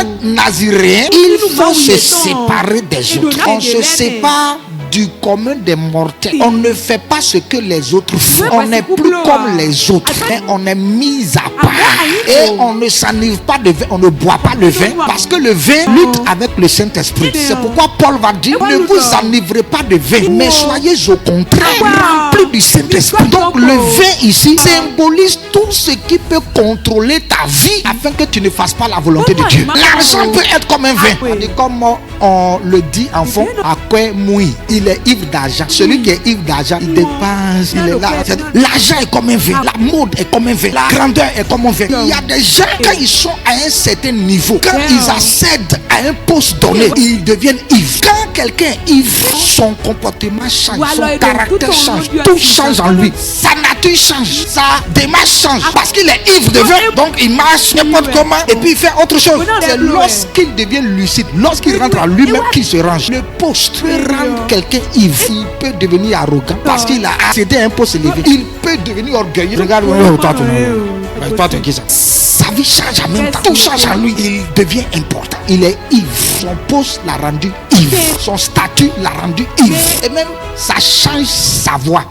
être naziréen, il faut se séparer des autres. On se sépare du commun des mortels. On ne fait pas ce que les autres font. On n'est plus comme les autres. On est mis à part. Et on ne s'enivre pas de vin. On ne boit pas le vin parce que le vin lutte avec le Saint-Esprit. C'est pourquoi Paul va dire, ne vous enivrez pas de vin, mais soyez au contraire remplis du Saint-Esprit. Donc le vin ici symbolise tout ce qui peut contrôler ta vie afin que tu ne fasses pas la volonté de Dieu. L'argent peut être comme un vin. Comme on le dit en fond, à quoi mouille. Il est ivre d'argent. Celui qui est ivre d'argent, il dépense, il est là. L'argent est comme un vin. La mode est comme un vin. La grandeur est comme un vin. Il y a des gens, quand ils sont à un certain niveau, quand ils accèdent à un poste donné, ils deviennent ivres. Quand quelqu'un est ivre, son comportement change, son caractère change, tout change en lui. Sa nature change, sa démarche change. Parce qu'il est ivre de vin, donc il marche n'importe comment et puis il fait autre chose. C'est lorsqu'il devient lucide, lorsqu'il rentre en lui-même qu'il se range. Le poste peut rendre quelqu'un ivre. Il peut devenir arrogant parce qu'il a accédé à un poste élevé. Il peut devenir orgueilleux. Regarde, toi, tu es qui ça? Sa vie change en même temps. Tout change en lui. Il devient important. Il est ivre. Son poste l'a rendu ivre. Son statut l'a rendu ivre. Et même, ça change sa voix.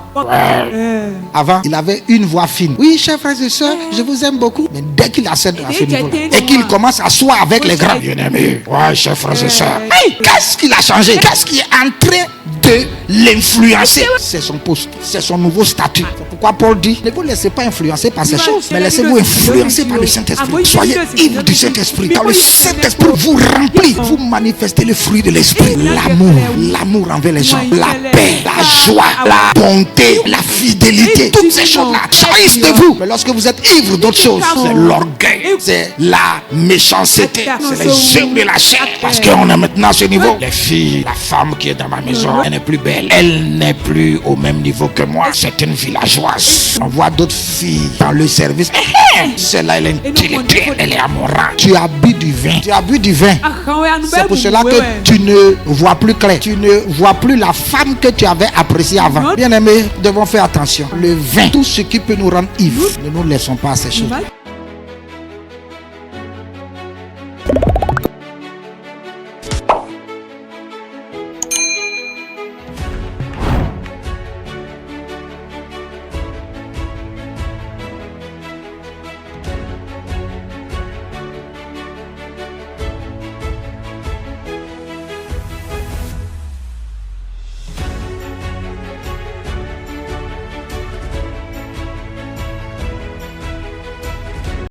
Avant, il avait une voix fine. Oui, chers frères et sœurs, je vous aime beaucoup. Mais dès qu'il accède à ce niveau et qu'il commence à s'asseoir avec les grands bien-aimés, ouais, chers frères et sœurs, hey, qu'est-ce qu'il a changé? Qu'est-ce qui est en train de l'influencer? C'est son poste, c'est son nouveau statut. C'est pourquoi Paul dit, ne vous laissez pas influencer par ces choses, mais laissez-vous influencer par le Saint-Esprit. Soyez ivres du Saint-Esprit. Quand le Saint-Esprit vous remplit, vous manifestez le fruit de l'Esprit. L'amour envers les gens, la paix, la joie, la bonté, la fidélité. Toutes ces choses-là jaillissent de vous. Mais lorsque vous êtes ivre d'autres choses, c'est l'orgueil, c'est la méchanceté, c'est les œuvres de la chair. Parce qu'on est maintenant à ce niveau. Les filles, la femme qui est dans ma maison, elle n'est plus belle. Elle n'est plus au même niveau que moi. C'est une villageoise. On voit d'autres filles dans le service. Celle-là, elle est intellectuelle, elle est à mon rang. Tu as bu du vin. Tu as bu du vin. C'est pour cela que tu ne vois plus clair. Tu ne vois plus la femme que tu avais appréciée avant. Bien aimés, devons faire attention. Le vin, tout ce qui peut nous rendre ivres, ne nous laissons pas à ces choses.